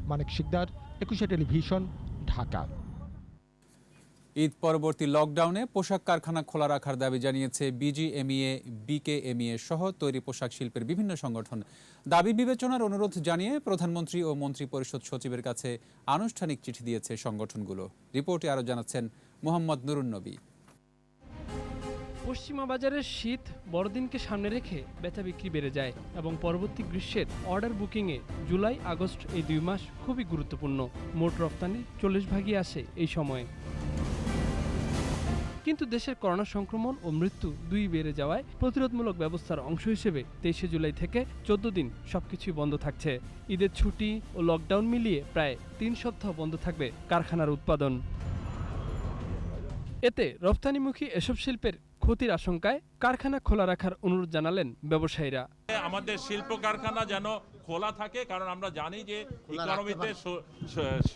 মানিক শিকদার, ২১ টেলিভিশন, ঢাকা। ঈদ পরবর্তী লকডাউনে পোশাক কারখানা খোলা রাখার দাবি জানিয়েছে বিজিএমইএ, বিকেএমইএ সহ তৈরি পোশাক শিল্পের বিভিন্ন সংগঠন। দাবি বিবেচনার অনুরোধ জানিয়ে প্রধানমন্ত্রী ও মন্ত্রী পরিষদ সচিবের কাছে আনুষ্ঠানিক চিঠি দিয়েছে সংগঠনগুলো। রিপোর্টে আরও জানাচ্ছেন মোহাম্মদ নুরুন নবী। পশ্চিমা বাজারের শীত বড়দিনকে সামনে রেখে বেচা বিক্রি বেড়ে যায় এবং পরবর্তী গ্রীষ্মের অর্ডার বুকিংয়ে জুলাই আগস্ট এই ২ মাস খুবই গুরুত্বপূর্ণ। মোট রপ্তানি ৪০ ভাগই আসে এই সময়ে। কিন্তু দেশের করোনা সংক্রমণ ও মৃত্যু দুই বেড়ে যাওয়ায় প্রতিরোধমূলক ব্যবস্থার অংশ হিসেবে ২৩ জুলাই থেকে ১৪ দিন সবকিছুই বন্ধ থাকছে। ঈদের ছুটি ও লকডাউন মিলিয়ে প্রায় ৩ সপ্তাহ বন্ধ থাকবে কারখানার উৎপাদন। এতে রপ্তানিমুখী এসব শিল্পের ক্ষতির আশঙ্কায় কারখানা খোলা রাখার অনুরোধ জানালেন ব্যবসায়ীরা। আমাদের শিল্প কারখানা যেন খোলা থাকে, কারণ আমরা জানি যে ইকোনমিতে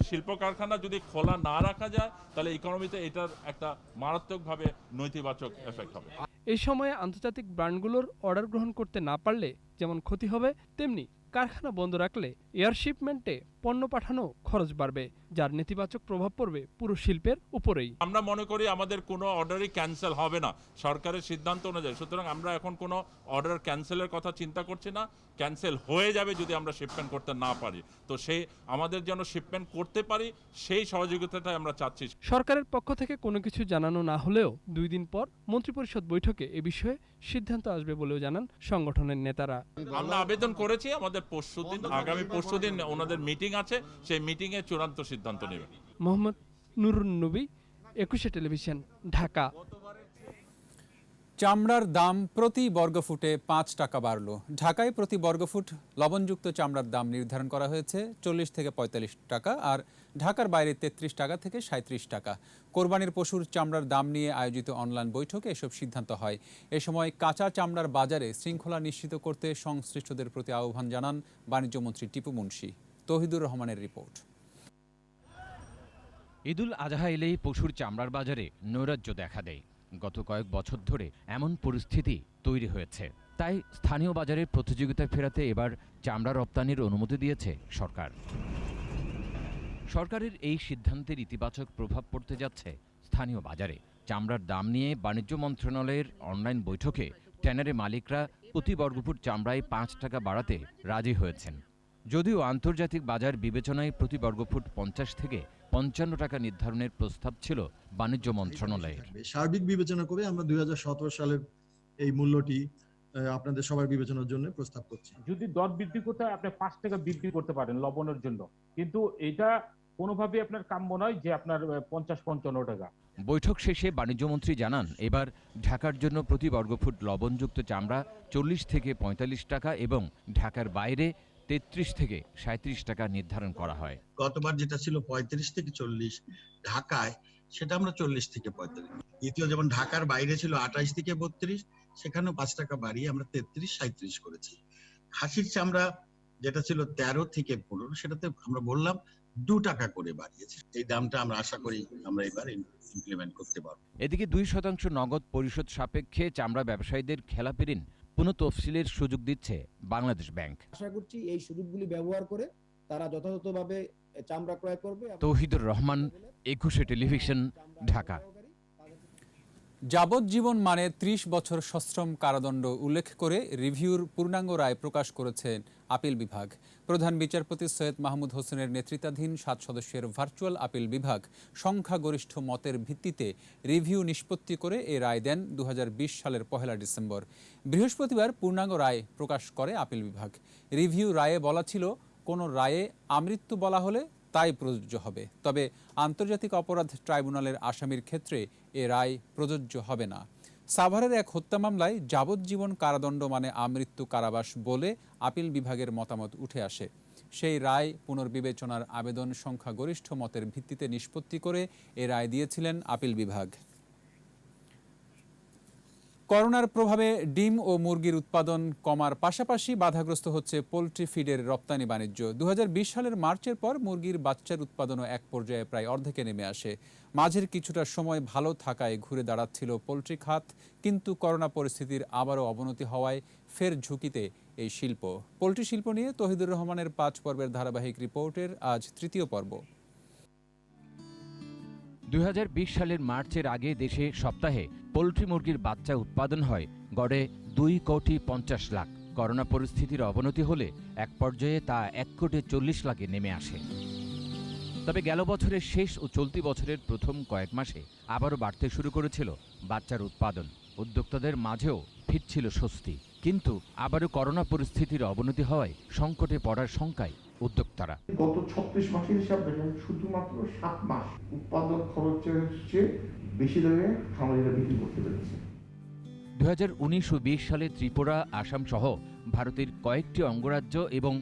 শিল্প কারখানা যদি খোলা না রাখা যায় তাহলে ইকোনমিতে এটার একটা মারাত্মকভাবে নেতিবাচক এফেক্ট হবে। এই সময়ে আন্তর্জাতিক ব্র্যান্ডগুলোর অর্ডার গ্রহণ করতে না পারলে যেমন ক্ষতি হবে, তেমনি কারখানা বন্ধ রাখলে এয়ার শিপমেন্টে পণ্য পাঠানো খরচ বাড়বে, যার নেতিবাচক প্রভাব পড়বে পুরো শিল্পের উপরেই। আমরা মনে করি আমাদের কোনো অর্ডারই ক্যান্সেল হবে না সরকারের সিদ্ধান্ত অনুযায়ী। সুতরাং আমরা এখন কোনো অর্ডার ক্যান্সেলের কথা চিন্তা করছি না। ক্যান্সেল হয়ে যাবে যদি আমরা শিপমেন্ট করতে না পারি, তো সেই আমাদের যেন শিপমেন্ট করতে পারি সেই সহযোগিতাটাই আমরা চাচ্ছি। সরকারের পক্ষ থেকে কোনো কিছু জানানো না হলেও ২ দিন পর মন্ত্রিপরিষদ বৈঠকে এ বিষয়ে সিদ্ধান্ত আসবে বলেও জানান সংগঠনের নেতারা। আমরা আবেদন করেছি, আমাদের আগামী পরশুদিন ওনাদের মিটিং আছে, সেই মিটিংয়ে চূড়ান্ত সিদ্ধান্ত নেবে। মোহাম্মদ নুরুন নবী, ২১ টেলিভিশন, ঢাকা। চামড়ার দাম প্রতি বর্গফুটে ৫ টাকা বাড়ল। ঢাকায় প্রতি বর্গফুট লবণযুক্ত চামড়ার দাম নির্ধারণ করা হয়েছে ৪০ থেকে ৪৫ টাকা, আর ঢাকার বাইরে ৩৩ টাকা থেকে ৩৭ টাকা। কোরবানির পশুর চামড়ার দাম নিয়ে আয়োজিত অনলাইন বৈঠকে এসব সিদ্ধান্ত হয়। এ সময় কাঁচা চামড়ার বাজারে শৃঙ্খলা নিশ্চিত করতে সংশ্লিষ্টদের প্রতি আহ্বান জানান বাণিজ্যমন্ত্রী টিপু মুনশি। তৌহিদুর রহমানের রিপোর্ট। ঈদুল আজহা এলেই পশুর চামড়ার বাজারে নৈরাজ্য দেখা দেয়। গত কয়েক বছর ধরে এমন পরিস্থিতি তৈরি হয়েছে, তাই স্থানীয় বাজারের প্রতিযোগিতা ফেরাতে এবার চামড়া রপ্তানির অনুমতি দিয়েছে সরকার। সরকারের এই সিদ্ধান্তের ইতিবাচক প্রভাব পড়তে যাচ্ছে স্থানীয় বাজারে। চামড়ার দাম নিয়ে বাণিজ্য মন্ত্রণালয়ের অনলাইন বৈঠকে ট্যানারি মালিকরা প্রতি বর্গফুট চামড়ায় 5 টাকা বাড়াতে রাজি হয়েছেন। যদিও আন্তর্জাতিক বাজার বিবেচনায় প্রতি বর্গফুট 50 থেকে 55 টাকা নির্ধারণের প্রস্তাব ছিল বাণিজ্য মন্ত্রণালয়ের। সার্বিক বিবেচনা করে আমরা 2017 সালের এই মূল্যটি আপনাদের সবার বিবেচনার জন্য প্রস্তাব করছি। যদি দর বৃদ্ধি করতে হয় আপনি 5 টাকা বৃদ্ধি করতে পারেন লবণের জন্য, কিন্তু এটা কোনোভাবেই আপনার কাম্য নয় যে আপনার 50-55 টাকা। বৈঠক শেষে বাণিজ্যমন্ত্রী জানান, এবার ঢাকার জন্য প্রতি বর্গফুট লবণযুক্ত চামড়া 40 থেকে 45 টাকা এবং ঢাকার বাইরে 33 থেকে 37 টাকা নির্ধারণ করা হয়। গতবার যেটা ছিল 35 থেকে 40 ঢাকায়, সেটা আমরা 40 থেকে 45। দ্বিতীয় যেমন ঢাকার বাইরে ছিল 28 থেকে 32, সেখানেও 5 টাকা বাড়িয়ে আমরা 33-37 করেছি। খাসির চামড়া যেটা ছিল 13 থেকে 15, সেটাতে আমরা বললাম 2 টাকা করে বাড়িয়েছে। এই দামটা আমরা আশা করি আমরা এবার ইমপ্লিমেন্ট করতে পারব। এদিকে 2% নগদ পরিশোধ সাপেক্ষে চামড়া ব্যবসায়ীদের খেলাপি ঋণ পুনঃ তফসিলের সুযোগ দিচ্ছে বাংলাদেশ ব্যাংক। আশা করছি এই সুযোগগুলি ব্যবহার করে তারা যথাযথভাবে চামড়া ক্রয় করবে। তৌহিদুর রহমান, 21 টেলিভিশন, ঢাকা। যাবজ্জীবন মানে 30 বছর সশ্রম কারাদণ্ড উল্লেখ করে রিভিউর পূর্ণাঙ্গ রায় প্রকাশ করেছেন আপিল বিভাগ। প্রধান বিচারপতি সৈয়দ মাহমুদ হোসেনের নেতৃত্বাধীন 7 সদস্যের ভার্চুয়াল আপিল বিভাগ সংখ্যাগরিষ্ঠ মতের ভিত্তিতে রিভিউ নিষ্পত্তি করে এ রায় দেন 2020 সালের 1 ডিসেম্বর। বৃহস্পতিবার পূর্ণাঙ্গ রায় প্রকাশ করে আপিল বিভাগ। রিভিউ রায়ে বলা ছিল, কোনো রায়ে আমৃত্যু বলা হলে তাই প্রযোজ্য হবে, তবে আন্তর্জাতিক অপরাধ ট্রাইব্যুনালের আসামির ক্ষেত্রে এ রায় প্রযোজ্য হবে না। সাভারের এক হত্যা মামলায় যাবজ্জীবন কারাদণ্ড মানে আমৃত্যু কারাবাস বলে আপিল বিভাগের মতামত উঠে আসে। সেই রায় পুনর্বিবেচনার আবেদন সংখ্যাগরিষ্ঠ মতের ভিত্তিতে নিষ্পত্তি করে এ রায় দিয়েছিলেন আপিল বিভাগ। করোনার প্রভাবে ডিম ও মুরগির উৎপাদন কমার পাশাপাশি বাধাগ্রস্ত হচ্ছে পোলট্রি ফিডের রপ্তানি বাণিজ্য। 2020 সালের মার্চের পর মুরগির বাচ্চার উৎপাদনও এক পর্যায়ে প্রায় অর্ধেকে নেমে আসে। মাঝের কিছুটা সময় ভালো থাকায় ঘুরে দাঁড়াচ্ছিল পোলট্রি খাত, কিন্তু করোনা পরিস্থিতির আবারও অবনতি হওয়ায় ফের ঝুঁকিতে এই শিল্প। পোলট্রি শিল্প নিয়ে তৌহিদুর রহমানের 5 পর্বের ধারাবাহিক রিপোর্টের আজ তৃতীয় পর্ব। 2020 সালের মার্চের আগে দেশে সপ্তাহে পোলট্রি মুরগির বাচ্চা উৎপাদন হয় গড়ে 2,50 লাখ। করোনা পরিস্থিতির অবনতি হলে এক পর্যায়ে তা 1,40 লাখে নেমে আসে। তবে গেল বছরের শেষ ও চলতি বছরের প্রথম কয়েক মাসে আবারও বাড়তে শুরু করেছিল বাচ্চার উৎপাদন। উদ্যোক্তাদের মাঝেও ফিরছিল স্বস্তি, কিন্তু আবারও করোনা পরিস্থিতির অবনতি হওয়ায় সংকটে পড়ার শঙ্কায় উদ্যোক্তারা। গত 36 মাসের হিসাব দেখেন, শুধুমাত্র 7 মাস উৎপাদন খরচের চেয়ে বেশি দামে খামারিরা বিক্রি করতে পেরেছে। 2019 ও 20 সালে ত্রিপুরা, আসাম সহ ভারতের কয়েকটি অঙ্গরাজ্য এবং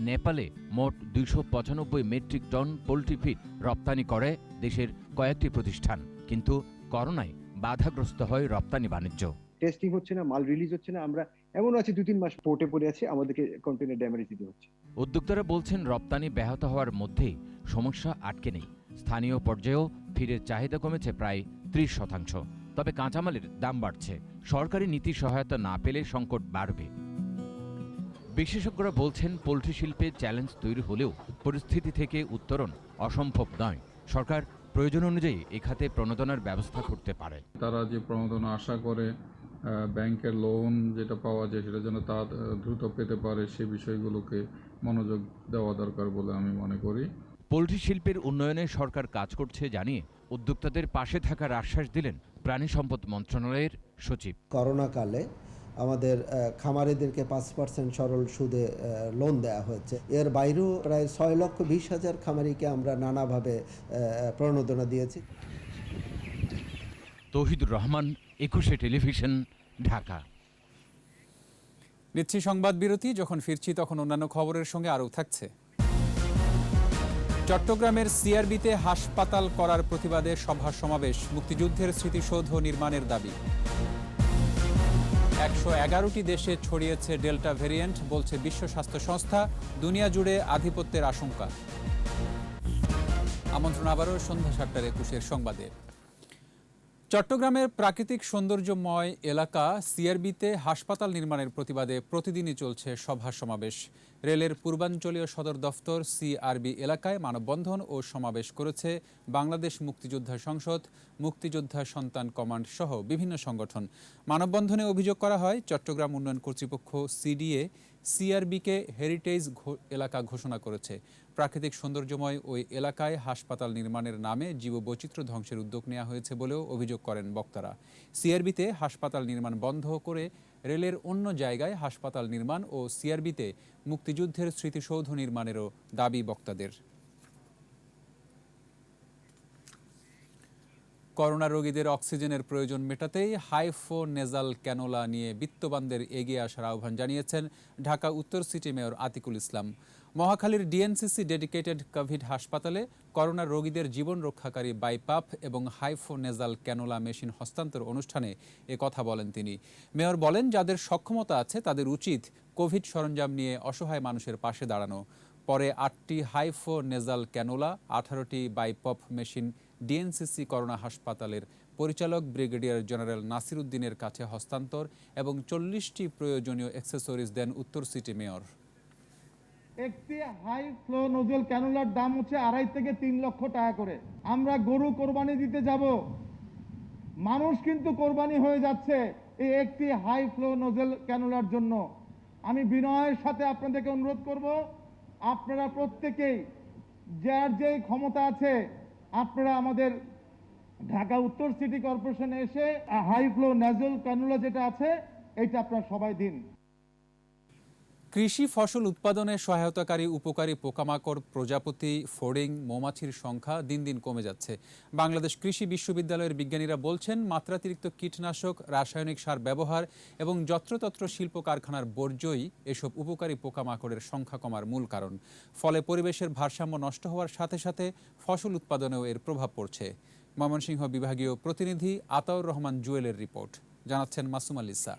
নেপালে মোট 295 মেট্রিক টন পোলট্রি ফিড রপ্তানি করে দেশের কয়েকটি প্রতিষ্ঠান, কিন্তু করোনায় বাধাগ্রস্ত হয় রপ্তানি বাণিজ্য। টেস্টিং হচ্ছে না, মাল রিলিজ হচ্ছে না, আমরা এমন আছে 2-3 মাস পোর্টে পড়ে আছি, আমাদেরকে কন্টেইনার ড্যামেজ দিতে হচ্ছে। উদ্যোক্তারা বলছেন, রপ্তানি ব্যাহত হওয়ার মধ্যেই সমস্যা আটকে নেই। স্থানীয় পর্যায়েও ফিডের চাহিদা কমেছে প্রায় 30%, তবে কাঁচামালের দাম বাড়ছে। সরকারি নীতি সহায়তা না পেলে সংকট বাড়বে। বিশেষজ্ঞরা বলছেন, পোলট্রি শিল্পে চ্যালেঞ্জ তৈরি হলেও পরিস্থিতি থেকে উত্তরণ অসম্ভব নয়। সরকার প্রয়োজন অনুযায়ী এ খাতে প্রণোদনার ব্যবস্থা করতে পারে। তারা যে প্রণোদনা আশা করে, ব্যাংকের লোন যেটা পাওয়া যায় সেটা যেন তা দ্রুত পেতে পারে, সে বিষয়গুলোকে মনোযোগ দেওয়া দরকার বলে আমি মনে করি। পোলট্রি শিল্পের উন্নয়নে সরকার কাজ করছে জানিয়ে উদ্যোক্তাদের পাশে থাকার আশ্বাস দিলেন প্রাণী সম্পদ মন্ত্রণালয়ের সচিব। করোনাকালে আমাদের খামারিদেরকে 5% সরল সুদে লোন দেওয়া হয়েছে। এর বাইরেও প্রায় 6,20,000 খামারিকে আমরা নানাভাবে প্রণোদনা দিয়েছি। তৌহিদুর রহমান, 21 টেলিভিশন, ঢাকা। নিচ্ছি সংবাদ বিরতি। যখন ফিরছি তখন অন্যান্য খবরের সঙ্গে আরও থাকছে। চট্টগ্রামের সিআরবিতে হাসপাতাল করার প্রতিবাদে সভা সমাবেশ, মুক্তিযুদ্ধের স্মৃতিসৌধ নির্মাণের দাবি। 111টি দেশে ছড়িয়েছে ডেল্টা ভ্যারিয়েন্ট, বলছে বিশ্ব স্বাস্থ্য সংস্থা। দুনিয়া জুড়ে আধিপত্যের আশঙ্কা। আমন্ত্রণ আবারও সন্ধ্যা 7:21 সংবাদে। চট্টগ্রামের প্রাকৃতিক সৌন্দর্যময় এলাকা সিআরবিতে হাসপাতাল নির্মাণের প্রতিবাদে প্রতিদিনই চলছে সভা সমাবেশ। রেলের পূর্বাঞ্চলীয় সদর দফতর সিআরবি এলাকায় মানববন্ধন ও সমাবেশ করেছে বাংলাদেশ মুক্তিযোদ্ধা সংসদ, মুক্তিযোদ্ধা সন্তান কমান্ড সহ বিভিন্ন সংগঠন। মানববন্ধনে অভিযোগ করা হয়, চট্টগ্রাম উন্নয়ন কর্তৃপক্ষ সিডিএ সিআরবিকে হেরিটেজ এলাকা ঘোষণা করেছে। প্রাকৃতিক সৌন্দর্যময় ওই এলাকায় হাসপাতাল নির্মাণের নামে জীববৈচিত্র্য ধ্বংসের উদ্যোগ নেওয়া হয়েছে বলেও অভিযোগ করেন বক্তারা। সিআরবিতে হাসপাতাল নির্মাণ বন্ধ করে রেলের অন্য জায়গায় হাসপাতাল নির্মাণ ও সিআরবিতে মুক্তিযুদ্ধের স্মৃতিসৌধ নির্মাণেরও দাবি বক্তাদের। করোনা রোগীদের অক্সিজেনের প্রয়োজন মেটাতেই হাইফোনেজাল ক্যানোলা নিয়ে বিত্তবানদের এগিয়ে আসার আহ্বান জানিয়েছেন ঢাকা উত্তর সিটি মেয়র আতিকুল ইসলাম। মহাখালীর ডিএনসিসি ডেডিকেটেড কোভিড হাসপাতালে করোনা রোগীদের জীবন রক্ষাকারী বাইপাপ এবং হাইফোনেজাল ক্যানোলা মেশিন হস্তান্তর অনুষ্ঠানে কথা বলেন তিনি। মেয়র বলেন, যাদের সক্ষমতা আছে তাদের উচিত কোভিড সরঞ্জাম নিয়ে অসহায় মানুষের পাশে দাঁড়ানো। পরে 8টি হাইফোনেজাল ক্যানোলা, 18টি বাইপপ মেশিন ডিএনসিসি করোনা হাসপাতালের পরিচালক ব্রিগেডিয়ার জেনারেল নাসির উদ্দিনের কাছে হস্তান্তর এবং 40টি প্রয়োজনীয় অ্যাক্সেসরিজ দেন উত্তর সিটি মেয়র। একটি হাই ফ্লো নোজল ক্যানুলার দাম হচ্ছে 2.5 থেকে 3 লক্ষ টাকা করে। আমরা গরু কোরবানি দিতে যাব, মানুষ কিন্তু কোরবানি হয়ে যাচ্ছে এই একটি হাই ফ্লো নোজল ক্যানুলার জন্য। আমি বিনয়ের সাথে আপনাদেরকে অনুরোধ করব, আপনারা প্রত্যেকেই যার যে ক্ষমতা আছে আপনারা আমাদের ঢাকা উত্তর সিটি কর্পোরেশনে এসে হাই ফ্লো নোজল ক্যানুলা যেটা আছে এটা আপনারা সবাই দিন। কৃষি ফসল উৎপাদনে সহায়তাকারী উপকারী পোকামাকড়, প্রজাপতি, ফড়িং, মৌমাছির সংখ্যা দিন দিন কমে যাচ্ছে। বাংলাদেশ কৃষি বিশ্ববিদ্যালয়ের বিজ্ঞানীরা বলছেন, মাত্রাতিরিক্ত কীটনাশক, রাসায়নিক সার ব্যবহার এবং যত্রতত্র শিল্প কারখানার বর্জ্যই এসব উপকারী পোকামাকড়ের সংখ্যা কমার মূল কারণ। ফলে পরিবেশের ভারসাম্য নষ্ট হওয়ার সাথে সাথে ফসল উৎপাদনেও এর প্রভাব পড়ছে। ময়মনসিংহ বিভাগীয় প্রতিনিধি আতাউর রহমান জুয়েলের রিপোর্ট, জানাচ্ছেন মাসুম আলিসা।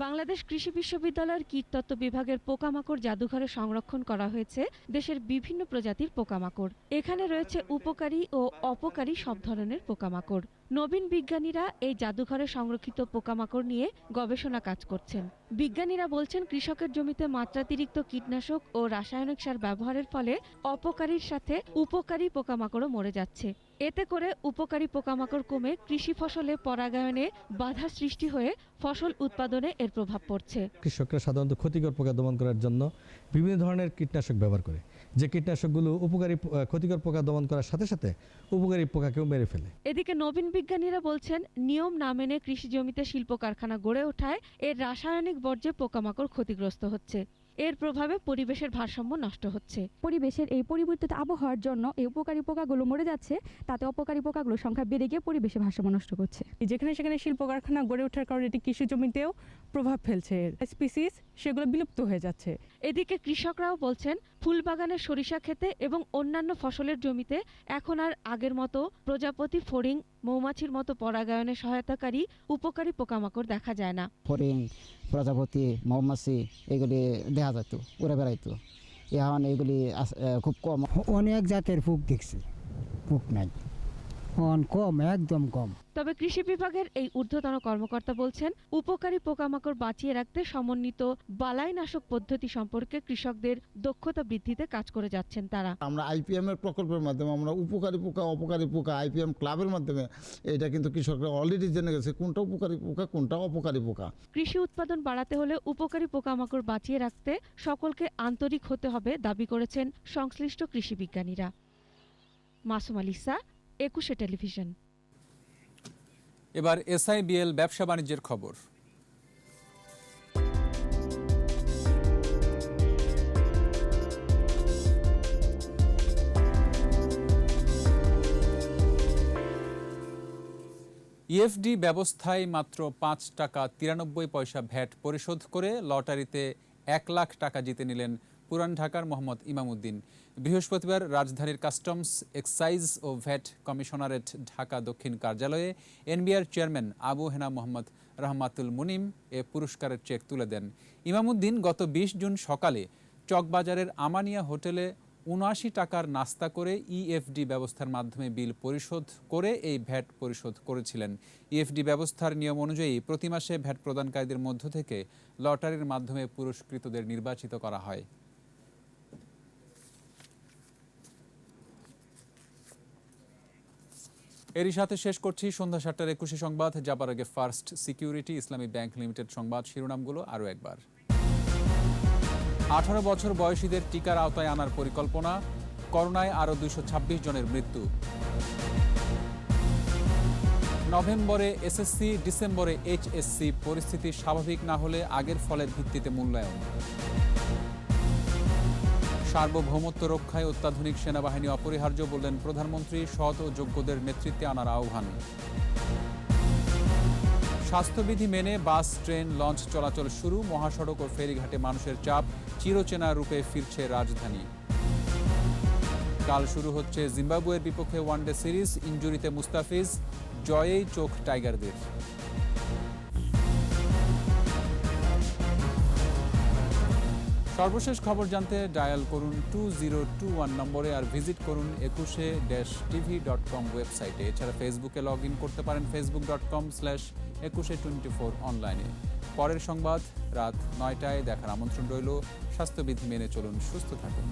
বাংলাদেশ কৃষি বিশ্ববিদ্যালয়ের কীটতত্ত্ব বিভাগের পোকামাকড় জাদুঘরে সংরক্ষণ করা হয়েছে দেশের বিভিন্ন প্রজাতির পোকামাকড়। এখানে রয়েছে উপকারী ও অপকারী সব ধরনের পোকামাকড়। নবীন বিজ্ঞানীরা এই জাদুঘরে সংরক্ষিত পোকামাকড় নিয়ে গবেষণা কাজ করছেন। বিজ্ঞানীরা বলছেন, কৃষকের জমিতে মাত্রাতিরিক্ত কীটনাশক ও রাসায়নিক সার ব্যবহারের ফলে অপকারীর সাথে উপকারী পোকামাকড়ও মরে যাচ্ছে। এতে করে উপকারী পোকামাকড় কমে কৃষি ফসলে পরাগায়নে বাধা সৃষ্টি হয়ে ফসল উৎপাদনে এর প্রভাব পড়ছে। কৃষকরা সাধারণত ক্ষতিকর পোকা দমন করার জন্য বিভিন্ন ধরনের কীটনাশক ব্যবহার করে, যে কীটনাশকগুলো ক্ষতিকর পোকা দমন করার সাথে সাথে উপকারী পোকাকেও মেরে ফেলে। এদিকে নবীন বিজ্ঞানীরা বলছেন, নিয়ম না মেনে কৃষি জমিতে শিল্প কারখানা গড়ে ওঠায় এর রাসায়নিক বর্জ্যে পোকামাকড় ক্ষতিগ্রস্ত হচ্ছে। এর প্রভাবে পরিবেশের ভারসাম্য নষ্ট হচ্ছে। পরিবেশের এই পরিবর্তিত আবহাওয়ার জন্য এই উপকারী পোকাগুলো মরে যাচ্ছে, তাতে অপকারী পোকাগুলোর সংখ্যা বেড়ে গিয়ে পরিবেশের ভারসাম্য নষ্ট করছে। যেখানে সেখানে শিল্প কারখানা গড়ে ওঠার কারণে এটি কৃষি জমিতেও প্রভাব ফেলছে, স্পিসিস সেগুলো বিলুপ্ত হয়ে যাচ্ছে। এদিকে কৃষকরাও বলছেন, ফুল বাগানের সরিষা ক্ষেতে এবং অন্যান্য ফসলের জমিতে এখন আর আগের মতো প্রজাপতি, ফড়িং, মৌমাছির মতো পরাগায়নে সহায়তাকারী উপকারী পোকামাকড় দেখা যায় না। ফড়িং, প্রজাপতি, মৌমাছি এগুলি দেখা যেত, উড়ে বেড়াইতো। এখন এগুলি খুব কম। অনেক জাতের পোক দেখছি, পোক নাই, কম, একদম কম। তবে কৃষি বিভাগের এই ঊর্ধ্বতন কর্মকর্তা বলছেন, উপকারী পোকামাকড় বাঁচিয়ে রাখতে সমন্বিত বালাইনাশক পদ্ধতি সম্পর্কে কৃষকদের দক্ষতা বৃদ্ধিতে কাজ করে যাচ্ছেন তারা। আমরা আইপিএম এর প্রকল্পের মাধ্যমে আমরা উপকারী পোকা, অপকারী পোকা, আইপিএম ক্লাবের মাধ্যমে এটা কিন্তু কৃষকরা অলরেডি জেনে গেছে কোনটা উপকারী পোকা, কোনটা অপকারী পোকা। কৃষি উৎপাদন বাড়াতে হলে উপকারী পোকামাকড় বাঁচিয়ে রাখতে সকলকে আন্তরিক হতে হবে দাবি করেছেন সংশ্লিষ্ট কৃষি বিজ্ঞানীরা। মাসুম আলিসা, 21 টেলিভিশন। এবার এসআইবিএল ব্যবসা বাণিজ্যের খবর। ইএফডি ব্যবস্থায় মাত্র 5 টাকা 93 পয়সা ভ্যাট পরিশোধ করে লটারিতে 1 লাখ টাকা জিতে নিলেন পুরান ঢাকার মোহাম্মদ ইমামউদ্দিন। বৃহস্পতিবার রাজধানীর কাস্টমস, এক্সাইজ ও ভ্যাট কমিশনারেট ঢাকা দক্ষিণ কার্যালয়ে এনবিআর চেয়ারম্যান আবু হেনা মোহাম্মদ রহমাতুল মুনিম এ পুরস্কারের চেক তুলে দেন। ইমামউদ্দিন গত 20 জুন সকালে চকবাজারের আমানিয়া হোটেলে ৭৯ টাকার নাস্তা করে ইএফডি ব্যবস্থার মাধ্যমে বিল পরিশোধ করে এই ভ্যাট পরিশোধ করেছিলেন। ইএফডি ব্যবস্থার নিয়ম অনুযায়ী প্রতি মাসে ভ্যাট প্রদানকারীদের মধ্য থেকে লটারির মাধ্যমে পুরস্কৃতদের নির্বাচিত করা হয়। এরই সাথে শেষ করছি সন্ধ্যা ৭টার ২১ সংবাদ। যাবার আগে ফার্স্ট সিকিউরিটি ইসলামী ব্যাংক লিমিটেড সংবাদ শিরোনামগুলো আরও একবার। ১৮ বছর বয়সীদের টিকার আওতায় আনার পরিকল্পনা, করোনায় আরও ২২৬ জনের মৃত্যু। নভেম্বরে এসএসসি, ডিসেম্বরে এইচএসসি, পরিস্থিতি স্বাভাবিক না হলে আগের ফলের ভিত্তিতে মূল্যায়ন। সার্বভৌমত্ব রক্ষায় অত্যাধুনিক সেনাবাহিনী অপরিহার্য বললেন প্রধানমন্ত্রী, সৎ ও যোগ্যদের নেতৃত্বে আনার আহ্বান। স্বাস্থ্যবিধি মেনে বাস, ট্রেন, লঞ্চ চলাচল শুরু, মহাসড়ক ও ফেরিঘাটে মানুষের চাপ, চিরচেনা রূপে ফিরছে রাজধানী। কাল শুরু হচ্ছে জিম্বাবুয়ের বিপক্ষে ওয়ানডে সিরিজ, ইনজুরিতে মুস্তাফিজ, জয়েই চোখ টাইগারদের। সর্বশেষ খবর জানতে ডায়াল করুন 2021 নম্বরে আর ভিজিট করুন ekushe-tv.com ওয়েবসাইটে। এছাড়া ফেসবুকে লগ ইন করতে পারেন facebook.com/ekushe24 অনলাইনে। পরের সংবাদ রাত ৯টায় দেখার আমন্ত্রণ রইল। স্বাস্থ্যবিধি মেনে চলুন, সুস্থ থাকুন।